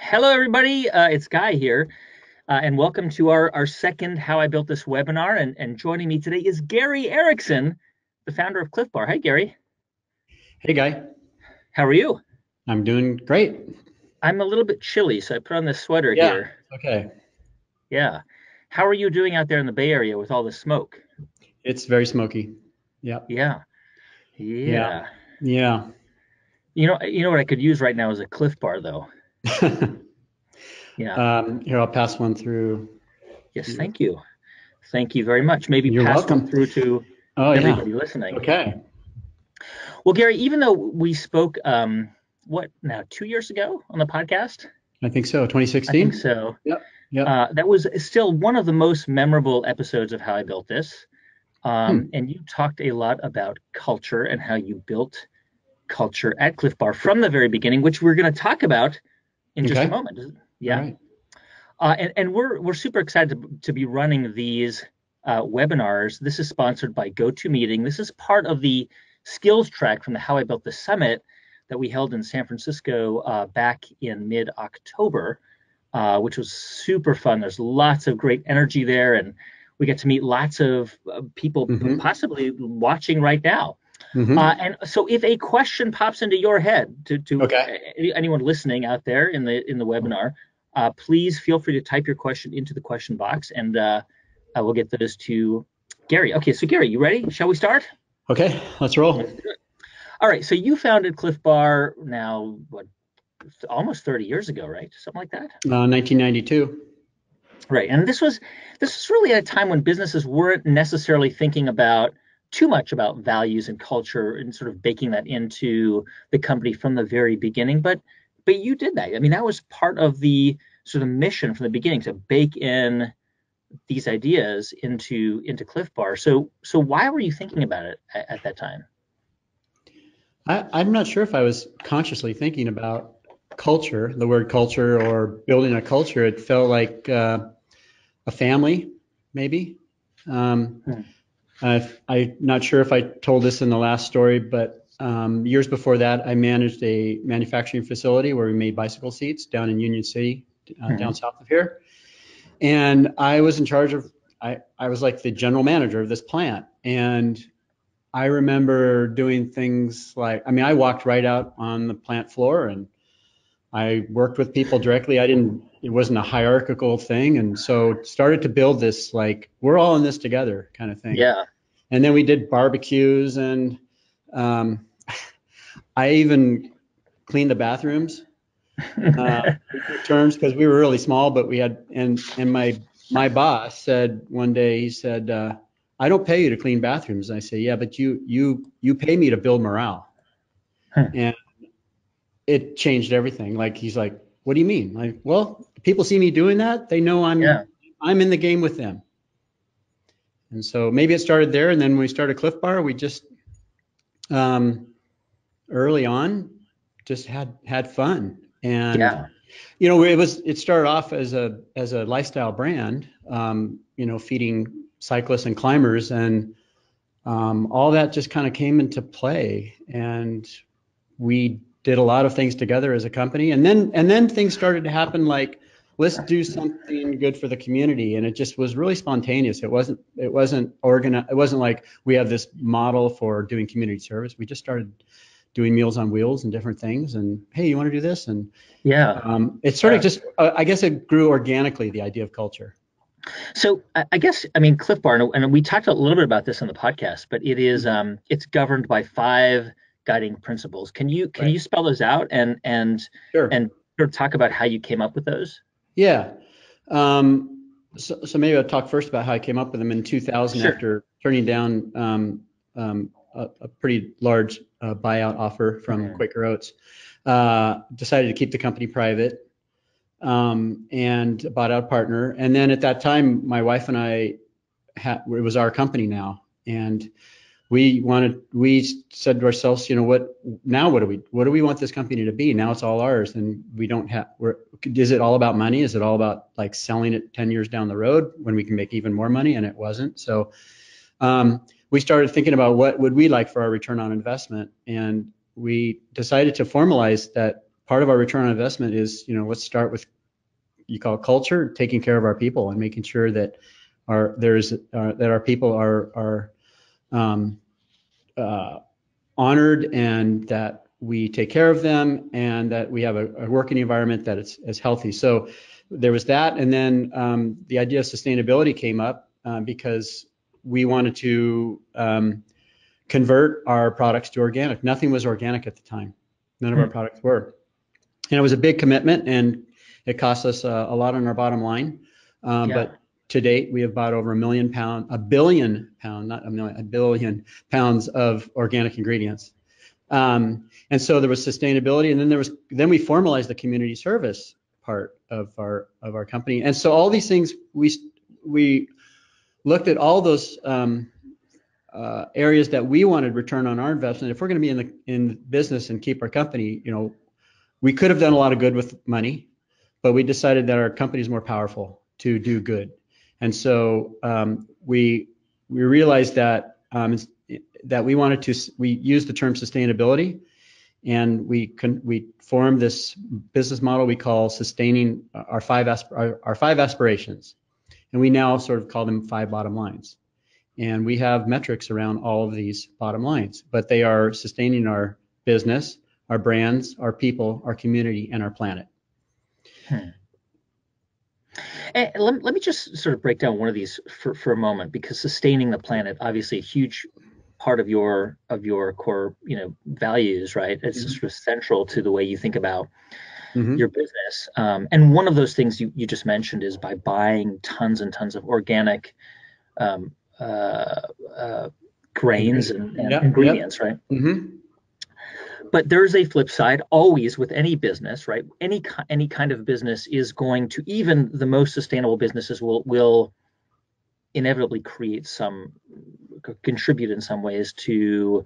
Hello, everybody. It's Guy here, and welcome to our second How I Built This webinar. And joining me today is Gary Erickson, the founder of Clif. Hi, Gary. Hey, Guy. How are you? I'm doing great. I'm a little bit chilly, so I put on this sweater Yeah. here. Okay. Yeah. How are you doing out there in the Bay Area with all the smoke? It's very smoky. Yeah. Yeah. Yeah. Yeah. Yeah. You know what I could use right now is a Clif Bar, though. Yeah. Here, I'll pass one through to Yes. you. Thank you. Thank you very much. Maybe You're pass one welcome. through to Oh, yeah. everybody listening. Okay. Well, Gary, even though we spoke, what now, 2 years ago on the podcast? I think so. I think 2016? so. Yep. Yep. That was still one of the most memorable episodes of How I Built This. Hmm. And you talked a lot about culture and how you built culture at Cliff Bar from the very beginning, which we're going to talk about in just a Okay. moment. All Yeah. right. And we're super excited to be running these webinars. This is sponsored by GoToMeeting. This is part of the skills track from the How I Built This Summit that we held in San Francisco back in mid-October, which was super fun. There's lots of great energy there, and we get to meet lots of people Mm-hmm. possibly watching right now. Mm-hmm. And so, if a question pops into your head to Okay. anyone listening out there in the webinar, please feel free to type your question into the question box, and I will get those to Gary. Okay, so Gary, you ready? Shall we start? Okay. Let's roll. Let's do it. All right. So you founded Cliff Bar now, what, almost 30 years ago, right? Something like that. 1992. Right. And this was really at a time when businesses weren't necessarily thinking about too much about values and culture and sort of baking that into the company from the very beginning. But you did that. I mean, that was part of the sort of mission from the beginning to bake in these ideas into Cliff Bar. So why were you thinking about it at that time? I'm not sure if I was consciously thinking about culture, the word culture, or building a culture. It felt like a family, maybe. Um, Hmm. I'm not sure if I told this in the last story, but years before that, I managed a manufacturing facility where we made bicycle seats down in Union City, down Hmm. south of here. And I was in charge of, I was like the general manager of this plant. And I remember doing things like, I mean, I walked right out on the plant floor and I worked with people directly. It wasn't a hierarchical thing. And so started to build this, like, we're all in this together kind of thing. Yeah. And then we did barbecues and um, I even cleaned the bathrooms. We took turns because we were really small, but we had, and my boss said one day, he said, I don't pay you to clean bathrooms. And I say, yeah, but you pay me to build morale. And it changed everything. Like, he's like, what do you mean? Like, well, people see me doing that. They know Yeah. I'm in the game with them. And so maybe it started there. And then when we started Cliff Bar, we just, um, early on, just had fun. And Yeah. it started off as a lifestyle brand, feeding cyclists and climbers, and all that just kind of came into play. And we did a lot of things together as a company, and then things started to happen, like, let's do something good for the community. And it just was really spontaneous. It wasn't organized. It wasn't like we have this model for doing community service. We just started doing Meals on Wheels and different things, and hey, you want to do this? And Yeah. it sort of Yeah. just, I guess it grew organically, the idea of culture. So I guess I mean Cliff Bar, and we talked a little bit about this on the podcast, but it is Mhm. it's governed by five guiding principles. Can you Right. spell those out Sure. and sort of talk about how you came up with those? Yeah. So maybe I'll talk first about how I came up with them in 2000 Sure. after turning down a pretty large buyout offer from Mhm. Quaker Oats. Decided to keep the company private, and bought out a partner. And then at that time, my wife and I it was our company now, and we said to ourselves, what do we want this company to be? Now it's all ours, and we don't have, is it all about money? Is it all about, like, selling it 10 years down the road when we can make even more money? And it wasn't. So we started thinking about what would we like for our return on investment, and we decided to formalize that part of our return on investment is, let's start with, you call it culture, taking care of our people and making sure that our people are um, honored, and that we take care of them, and that we have a working environment that is healthy. So there was that, and then the idea of sustainability came up because we wanted to convert our products to organic. Nothing was organic at the time. None of our products were. And it was a big commitment, and it cost us a lot on our bottom line. But to date, we have bought over a billion pounds, not a million, a billion pounds of organic ingredients. And so there was sustainability, and then we formalized the community service part of our company. And so all these things, we looked at all those areas that we wanted return on our investment. If we're going to be in business and keep our company, we could have done a lot of good with money, but we decided that our company is more powerful to do good. And so we realized that we used the term sustainability, and we formed this business model we call sustaining our five aspirations, and we now sort of call them 5 bottom lines. And we have metrics around all of these bottom lines, but they are sustaining our business, our brands, our people, our community, and our planet. And let me just sort of break down one of these for a moment, because sustaining the planet, obviously a huge part of your core values, right? It's sort of central to the way you think about your business. And one of those things you just mentioned is by buying tons and tons of organic grains and ingredients, right? But there's a flip side always with any business, right? Any kind of business is going to, even the most sustainable businesses will inevitably contribute in some ways to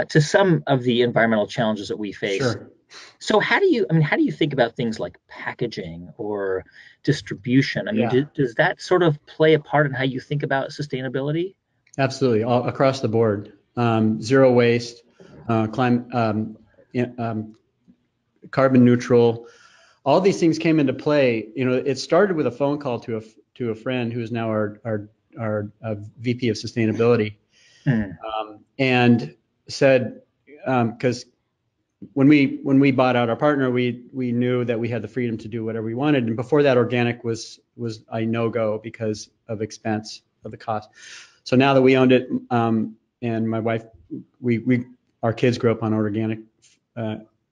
some of the environmental challenges that we face. Sure. So how do you think about things like packaging or distribution? Does that sort of play a part in how you think about sustainability? Absolutely, all across the board. Zero waste, carbon neutral. All these things came into play. It started with a phone call to a friend who is now our VP of sustainability, and said, because when we bought out our partner, we knew that we had the freedom to do whatever we wanted. And before that, organic was a no-go because of expense of the cost. So now that we owned it, and my wife, our kids grew up on organic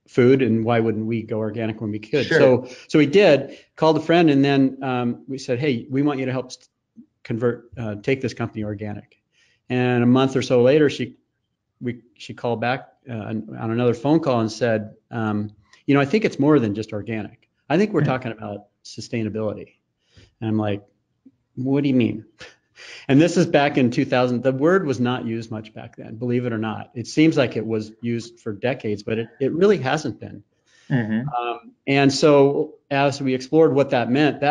food, and why wouldn't we go organic when we could? Sure. So we did, called a friend, and then we said, hey, we want you to help take this company organic. And a month or so later, she called back on another phone call and said, I think it's more than just organic. I think we're talking about sustainability. And I'm like, what do you mean? And this is back in 2000. The word was not used much back then, believe it or not. It seems like it was used for decades, but it really hasn't been. And so as we explored what that meant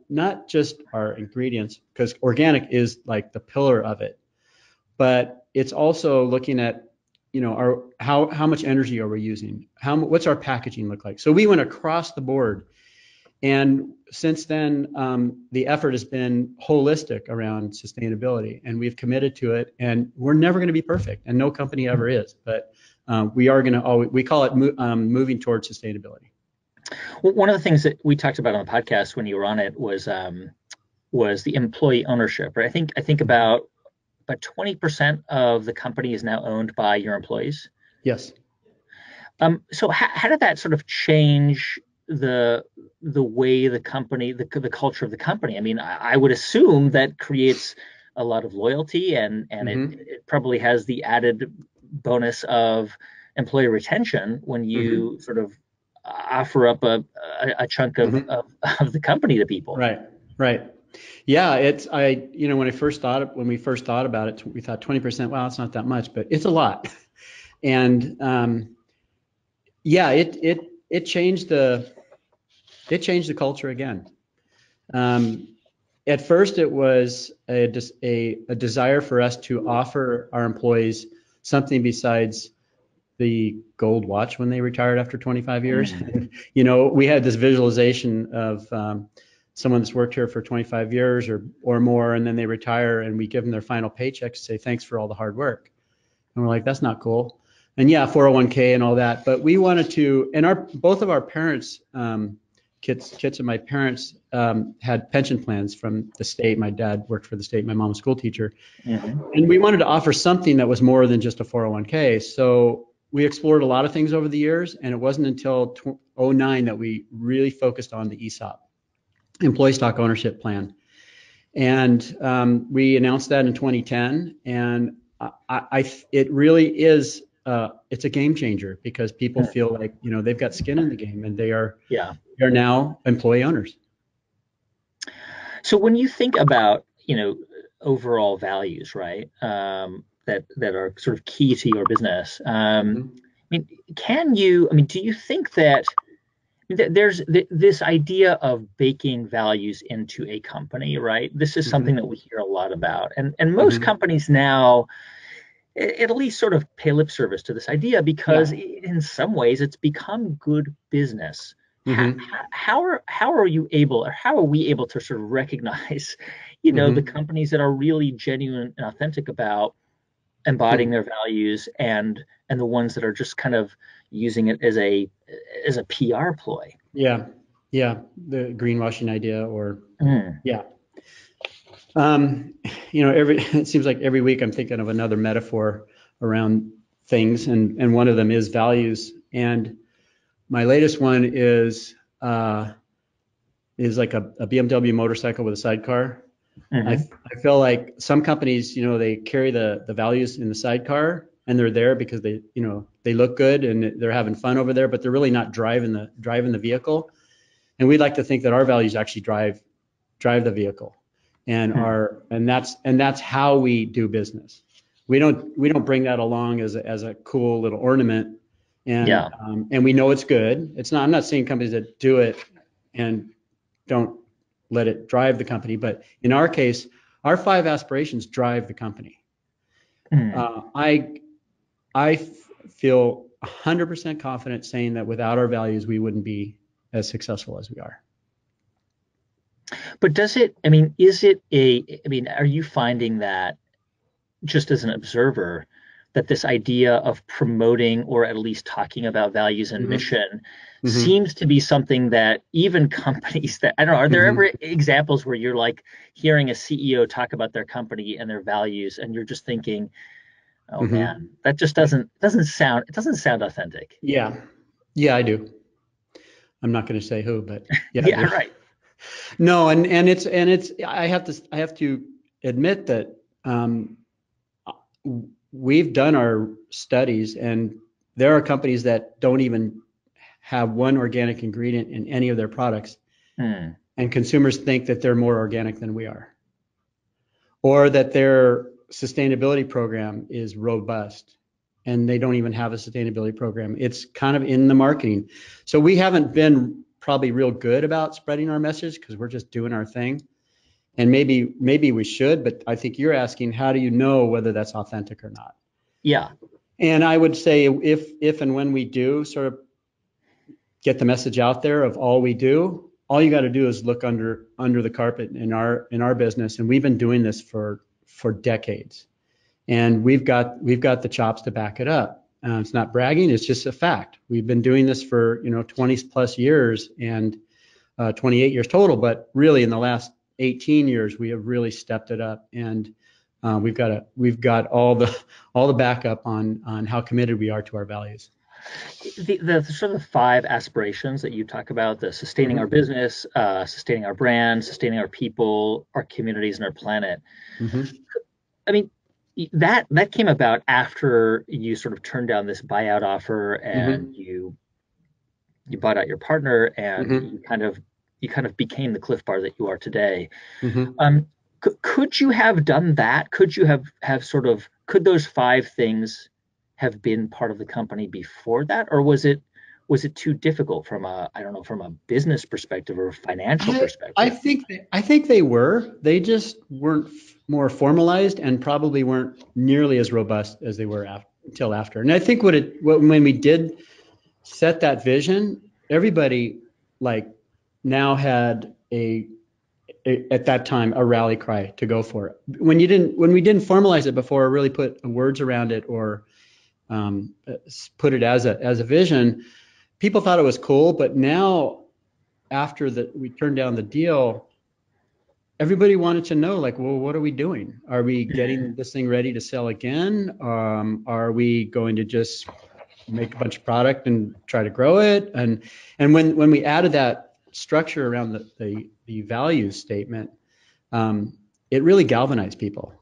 not just our ingredients, because organic is like the pillar of it, but it's also looking at, how much energy are we using? What's our packaging look like? So we went across the board. And since then, the effort has been holistic around sustainability, and we've committed to it. And we're never going to be perfect, and no company ever is. But we are going to we call it moving towards sustainability. Well, one of the things that we talked about on the podcast when you were on it was the employee ownership, right? I think about 20% of the company is now owned by your employees. Yes. So how did that sort of change the way the company, the culture of the company? I would assume that creates a lot of loyalty, and it probably has the added bonus of employee retention when you sort of offer up a chunk of the company to people. Right. Yeah, when we first thought about it, we thought 20%. Wow, it's not that much, but it's a lot. And it changed the culture again. At first, it was a desire for us to offer our employees something besides the gold watch when they retired after 25 years. Mm. We had this visualization of someone that's worked here for 25 years or more, and then they retire, and we give them their final paycheck to say thanks for all the hard work. And we're like, that's not cool. And yeah, 401k and all that, but we wanted to, and both of our parents, kids and my parents had pension plans from the state. My dad worked for the state. My mom was a school teacher. Mm-hmm. And we wanted to offer something that was more than just a 401k. So we explored a lot of things over the years, and it wasn't until 2009 that we really focused on the ESOP, Employee Stock Ownership Plan. And we announced that in 2010. And it really is, it's a game changer because people feel like, they've got skin in the game, and they're now employee owners. So when you think about, overall values, right, that are sort of key to your business, Mm-hmm. do you think that there's this idea of baking values into a company, right? This is something Mm-hmm. that we hear a lot about, and most Mm-hmm. companies now at least sort of pay lip service to this idea because Yeah. in some ways it's become good business. Mm-hmm. How are you able, or how are we able to sort of recognize, the Mm-hmm. companies that are really genuine and authentic about embodying their values, and the ones that are just kind of using it as a PR ploy? Yeah. Yeah. The greenwashing idea Mm. yeah. It seems like every week I'm thinking of another metaphor around things, and one of them is values. And my latest one is like a BMW motorcycle with a sidecar. I, Mm-hmm. I feel like some companies, they carry the values in the sidecar, and they're there because they look good and they're having fun over there, but they're really not driving the vehicle. And we'd like to think that our values actually drive the vehicle, and that's how we do business. We don't bring that along as a cool little ornament, Yeah. and we know it's good. I'm not saying companies that do it and don't let it drive the company, but in our case, our 5 aspirations drive the company. Mm. I feel 100% confident saying that without our values, we wouldn't be as successful as we are. But are you finding that, just as an observer, that this idea of promoting or at least talking about values and Mm-hmm. mission Mm-hmm. seems to be something that even companies that, I don't know, are there Mm-hmm. ever examples where you're like hearing a CEO talk about their company and their values, and you're just thinking, oh Mm-hmm. man, that just doesn't sound authentic. Yeah. Yeah, I do. I'm not going to say who, but yeah, I Yeah, do. right. No, and it's I have to admit that we've done our studies, and there are companies that don't even have one organic ingredient in any of their products, Hmm. and consumers think that they're more organic than we are, or that their sustainability program is robust, and they don't even have a sustainability program. It's kind of in the marketing. So we haven't been probably real good about spreading our message because we're just doing our thing. And maybe we should, but I think you're asking, how do you know whether that's authentic or not? Yeah. And I would say if and when we do sort of get the message out there of all we do, all you got to do is look under the carpet in our business, and we've been doing this for decades, and we've got the chops to back it up. It's not bragging; it's just a fact. We've been doing this for 20 plus years, and 28 years total, but really in the last 18 years we have really stepped it up, and we've got all the backup on how committed we are to our values. The sort of 5 aspirations that you talk about, the sustaining our Mm-hmm. business, sustaining our brand, sustaining our people, our communities, and our planet. Mm-hmm. I mean, that came about after you sort of turned down this buyout offer, and Mm-hmm. you bought out your partner, and Mm-hmm. you kind of became the Clif Bar that you are today. Mm-hmm. Could you have done that? Could you have sort of, could those 5 things have been part of the company before that, or was it too difficult from a, I don't know, from a business perspective or a financial I perspective? think they were. They just weren't more formalized, and probably weren't nearly as robust as they were until after. And I think when we did set that vision, everybody like now had at that time a rally cry to go for it. When we didn't formalize it before, or really put words around it, or put it as a vision, people thought it was cool. But now, after we turned down the deal, everybody wanted to know, like, well, what are we doing? Are we getting this thing ready to sell again? Are we going to just make a bunch of product and try to grow it? And when we added that structure around the value statement, it really galvanized people.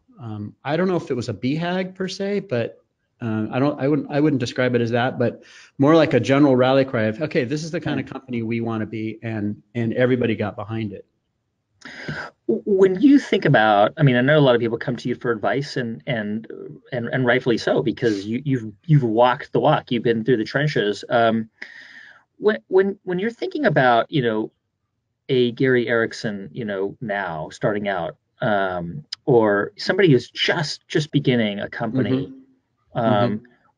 I don't know if it was a BHAG per se, but I wouldn't describe it as that, but more like a general rally cry of, okay, this is the kind of company we want to be, and everybody got behind it. When you think about, I mean, I know a lot of people come to you for advice, and rightfully so, because you've walked the walk, you've been through the trenches. When you're thinking about, a Gary Erickson, now starting out, or somebody who's just beginning a company,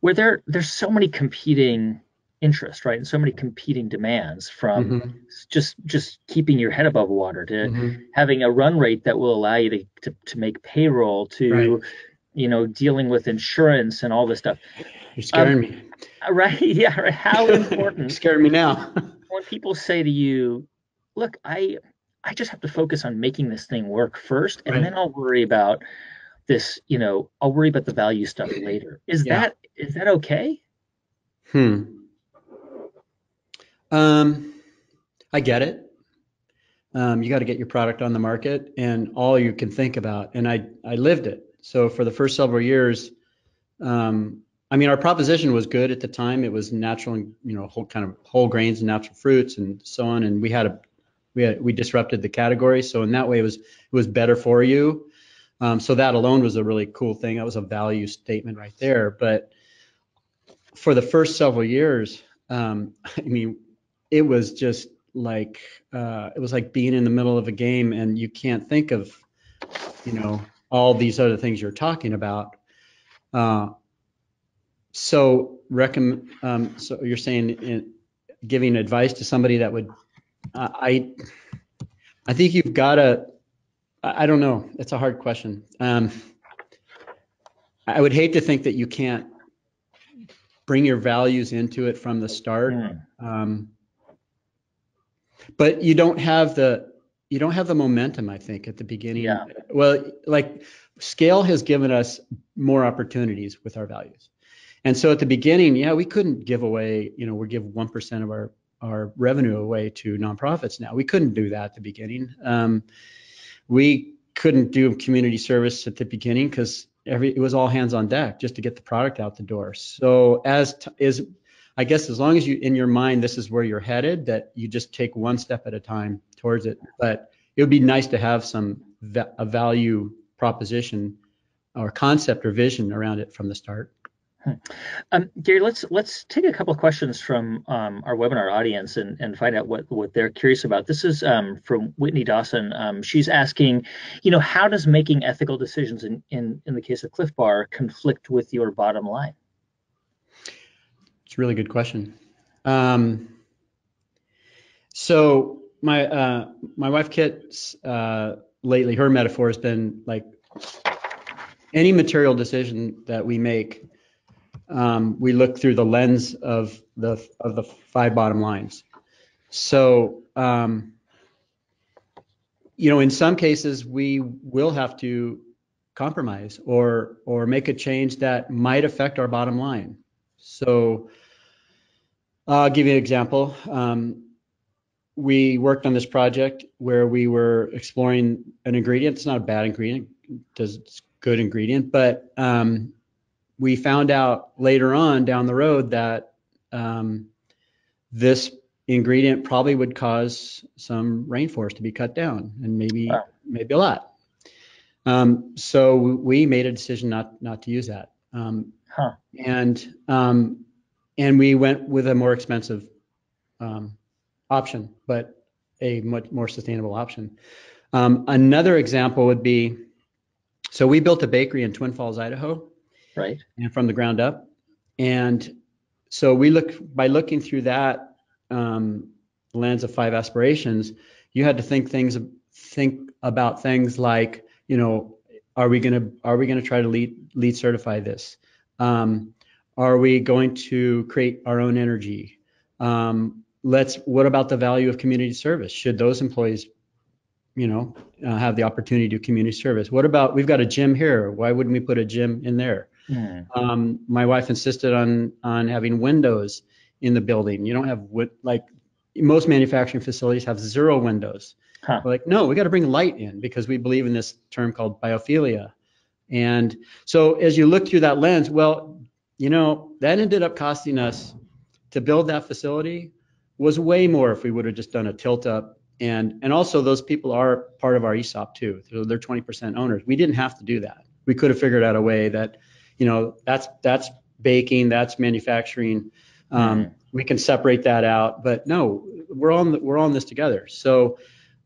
where there's so many competing interests, right, and so many competing demands, from just keeping your head above water to having a run rate that will allow you to make payroll, to dealing with insurance and all this stuff. You're scaring me. Right? Yeah. Right. How important? You're scaring me now. When people say to you, "Look, I just have to focus on making this thing work first, and then I'll worry about this. I'll worry about the value stuff later." Is that okay? I get it. You got to get your product on the market, and all you can think about. And I lived it. So for the first several years, I mean, our proposition was good at the time. It was natural, whole grains and natural fruits and so on. And we disrupted the category. So in that way, it was better for you. So that alone was a really cool thing. That was a value statement right there. But for the first several years, I mean, it was just like it was like being in the middle of a game, and you can't think of all these other things you're talking about. So you're saying giving advice to somebody that would, I think you've got to, I don't know. It's a hard question. I would hate to think that you can't bring your values into it from the start. But you don't have the momentum, I think, at the beginning. Yeah. Well, like, scale has given us more opportunities with our values. And so at the beginning, we couldn't give away, we give 1% of our revenue away to nonprofits now. We couldn't do that at the beginning. We couldn't do community service at the beginning because it was all hands on deck just to get the product out the door. So I guess as long as you, in your mind, this is where you're headed, that you just take one step at a time towards it. But it would be nice to have a value proposition or concept or vision around it from the start. Gary, let's take a couple of questions from our webinar audience and find out what they're curious about. This is from Whitney Dawson. She's asking, how does making ethical decisions in the case of Clif Bar conflict with your bottom line? It's a really good question. So my wife Kit, lately, her metaphor has been like, any material decision that we make, we look through the lens of the 5 bottom lines. So, in some cases we will have to compromise or make a change that might affect our bottom line. So I'll give you an example. We worked on this project where we were exploring an ingredient. It's not a bad ingredient, it's a good ingredient, but we found out later on down the road that this ingredient probably would cause some rainforest to be cut down, and maybe a lot. So we made a decision not to use that. And we went with a more expensive option, but a much more sustainable option. Another example would be, so we built a bakery in Twin Falls, Idaho. Right. And from the ground up. And so we by looking through that lens of 5 aspirations, you had to think about things like, are we gonna try to lead certify this? Are we going to create our own energy? What about the value of community service? Should those employees, have the opportunity to do community service? What about, we've got a gym here. Why wouldn't we put a gym in there? Mm. My wife insisted on having windows in the building. You don't have like most manufacturing facilities have 0 windows. Huh. We're like, no, we got to bring light in because we believe in this term called biophilia. And so as you look through that lens, well, that ended up costing us to build that facility was way more if we would have just done a tilt up. And also those people are part of our ESOP too. So they're 20% owners. We didn't have to do that. We could have figured out a way that, that's baking, that's manufacturing. We can separate that out, but no, we're on this together. So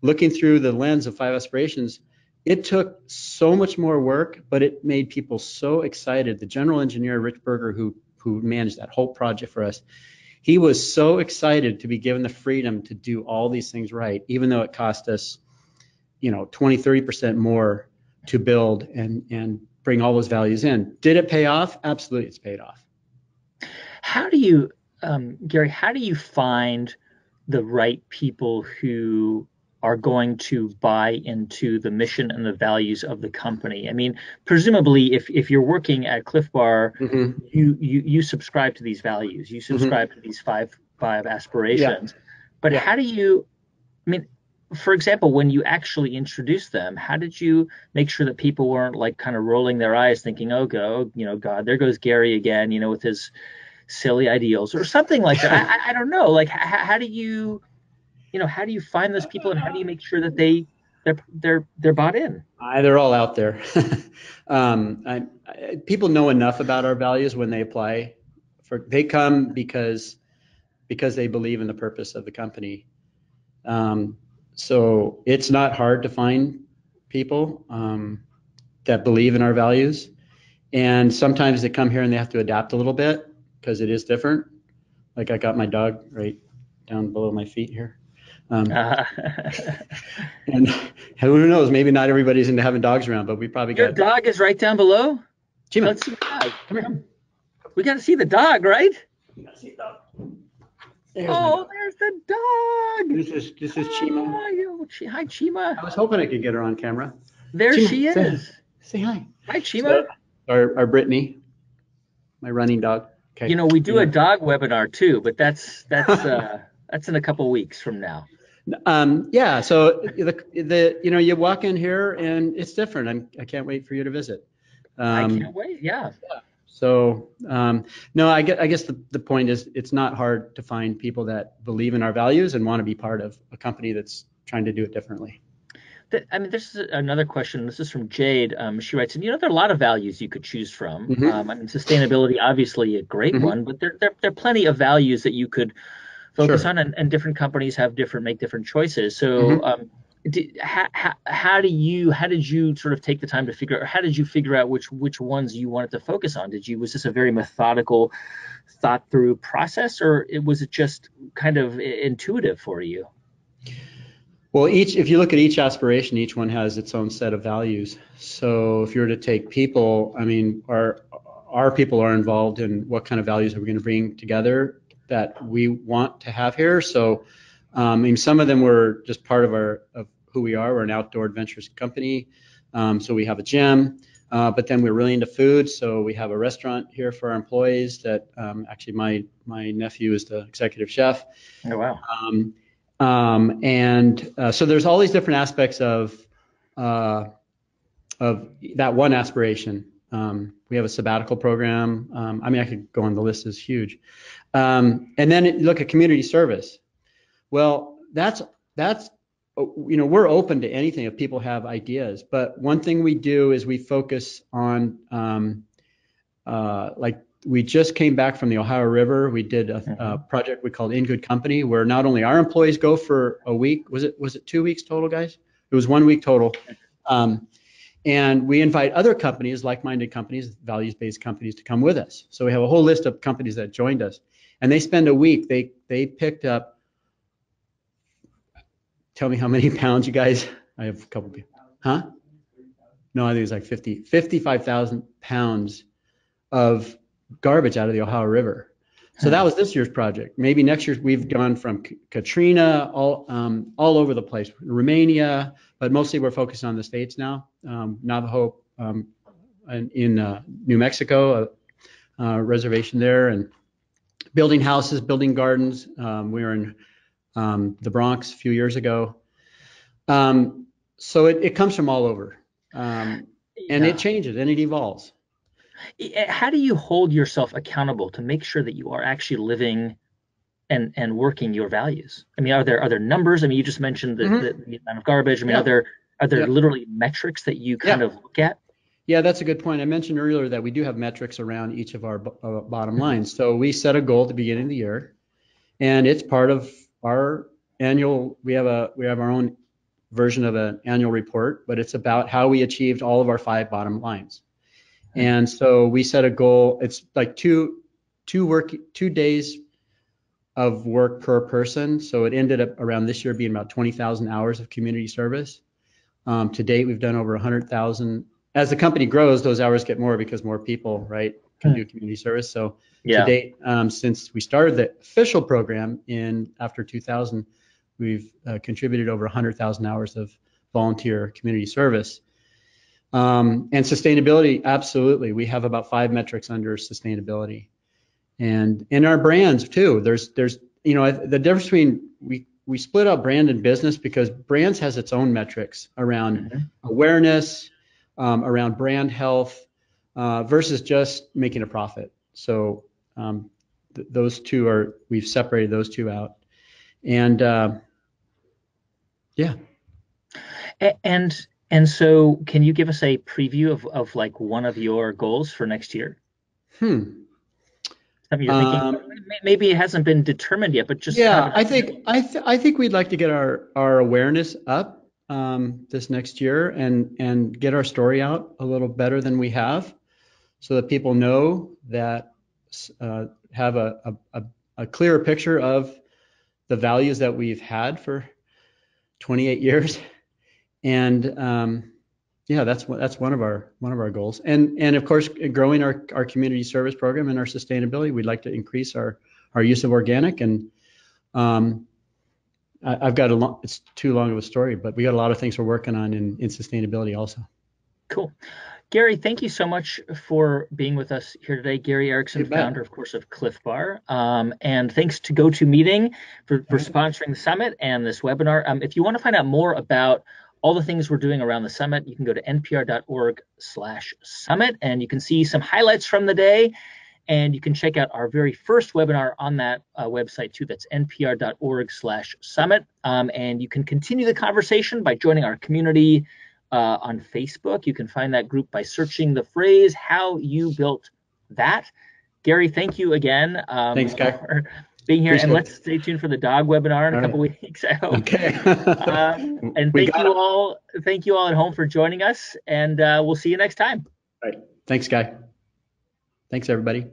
looking through the lens of 5 aspirations, it took so much more work, but it made people so excited. The general engineer, Rich Berger, who managed that whole project for us, he was so excited to be given the freedom to do all these things right, even though it cost us, 20-30% more to build and bring all those values in. Did it pay off? Absolutely, it's paid off. How do you, Gary, how do you find the right people who are going to buy into the mission and the values of the company? I mean, presumably, if you're working at Clif Bar, Mm-hmm. you subscribe to these values, you subscribe to these five aspirations. Yeah. But Yeah. how do you? I mean, for example, when you actually introduced them, how did you make sure that people weren't like kind of rolling their eyes, thinking, "Oh, God, there goes Gary again," with his silly ideals or something like that? I don't know. Like, how do you? How do you find those people and how do you make sure that they're bought in? They're all out there. People know enough about our values when they apply. They come because they believe in the purpose of the company. So it's not hard to find people that believe in our values. And sometimes they come here and they have to adapt a little bit because it is different. Like I got my dog right down below my feet here. Uh, And who knows, maybe not everybody's into having dogs around, but we probably your got dog is right down below. Chima. Let's see the dog. Come here. We got to see the dog, right? There's Oh, there's the dog. This is Chima. Hi, Chima. I was hoping I could get her on camera. There Chima, she is. say hi. Hi, Chima. So, our Brittany, my running dog. Okay. We do a dog webinar too, but that's in a couple weeks from now. Yeah. So you walk in here and it's different. I can't wait for you to visit. I can't wait. Yeah. So no, I guess the point is it's not hard to find people that believe in our values and want to be part of a company that's trying to do it differently. This is another question. This is from Jade. She writes, and there are a lot of values you could choose from. Mm-hmm. Sustainability, obviously a great Mm-hmm. one, but there are plenty of values that you could focus Sure. on, and different companies make different choices. So, how did you sort of take the time to figure out, or how did you figure out which ones you wanted to focus on? Was this a very methodical, thought through process, or was it just kind of intuitive for you? Well, if you look at each aspiration, each one has its own set of values. So if you were to take people, I mean, our people are involved in what kind of values are we going to bring together that we want to have here. So some of them were just part of who we are. We're an outdoor adventures company. So we have a gym, but then we're really into food. So we have a restaurant here for our employees that actually my nephew is the executive chef. Oh, wow. So there's all these different aspects of that one aspiration. We have a sabbatical program. I could go on, the list is huge. And then look at community service. Well, that's we're open to anything if people have ideas. But one thing we do is we focus on like we just came back from the Ohio River. We did a project we called In Good Company, where not only our employees go for a week. Was it 2 weeks total, guys? It was 1 week total. And we invite other companies, like-minded companies, values-based companies, to come with us. So we have a whole list of companies that joined us, and they spend a week. They picked up. Tell me how many pounds, you guys. I have a couple people. Huh? No, I think it's like 55,000 pounds of garbage out of the Ohio River. So that was this year's project. Maybe next year we've gone from Katrina all over the place, Romania, but mostly we're focused on the States now. Navajo in New Mexico, reservation there, and building houses, building gardens. We were in the Bronx a few years ago. So it comes from all over, and it changes and it evolves. How do you hold yourself accountable to make sure that you are actually living and working your values? I mean, are there numbers? I mean, you just mentioned the amount of garbage. I mean, are there literally metrics that you kind of look at? Yeah, that's a good point. I mentioned earlier that we do have metrics around each of our bottom lines. So we set a goal at the beginning of the year, and it's part of our annual. We have our own version of an annual report, but it's about how we achieved all of our 5 bottom lines. And so we set a goal. It's like two days of work per person. So it ended up around this year being about 20,000 hours of community service. To date, we've done over 100,000. As the company grows, those hours get more because more people, right, can do community service. So to date, since we started the official program after 2000, we've contributed over 100,000 hours of volunteer community service. And sustainability, absolutely. We have about 5 metrics under sustainability. And in our brands too, there's the difference between we split up brand and business because brands has its own metrics around awareness, around brand health, versus just making a profit. So those two we've separated those two out. And yeah. And so can you give us a preview of like one of your goals for next year? Something you're thinking, maybe it hasn't been determined yet, but just I think we'd like to get our awareness up this next year and get our story out a little better than we have, so that people know that have a clearer picture of the values that we've had for 28 years. And that's one of our goals. And of course, growing our community service program and our sustainability, we'd like to increase our use of organic. And it's too long of a story, but we got a lot of things we're working on in sustainability also. Cool. Gary, thank you so much for being with us here today. Gary Erickson, founder, of course, of Clif Bar. And thanks to GoToMeeting for sponsoring the summit and this webinar. If you want to find out more about all the things we're doing around the summit, you can go to npr.org/summit, and you can see some highlights from the day. And you can check out our very first webinar on that website too. That's npr.org/summit. And you can continue the conversation by joining our community on Facebook. You can find that group by searching the phrase "How You Built That." Gary, thank you again. Thanks, Guy. For being here. And let's stay tuned for the dog webinar in a couple weeks, I hope. Okay. And thank you all at home for joining us. And we'll see you next time. All right. Thanks, Guy. Thanks, everybody.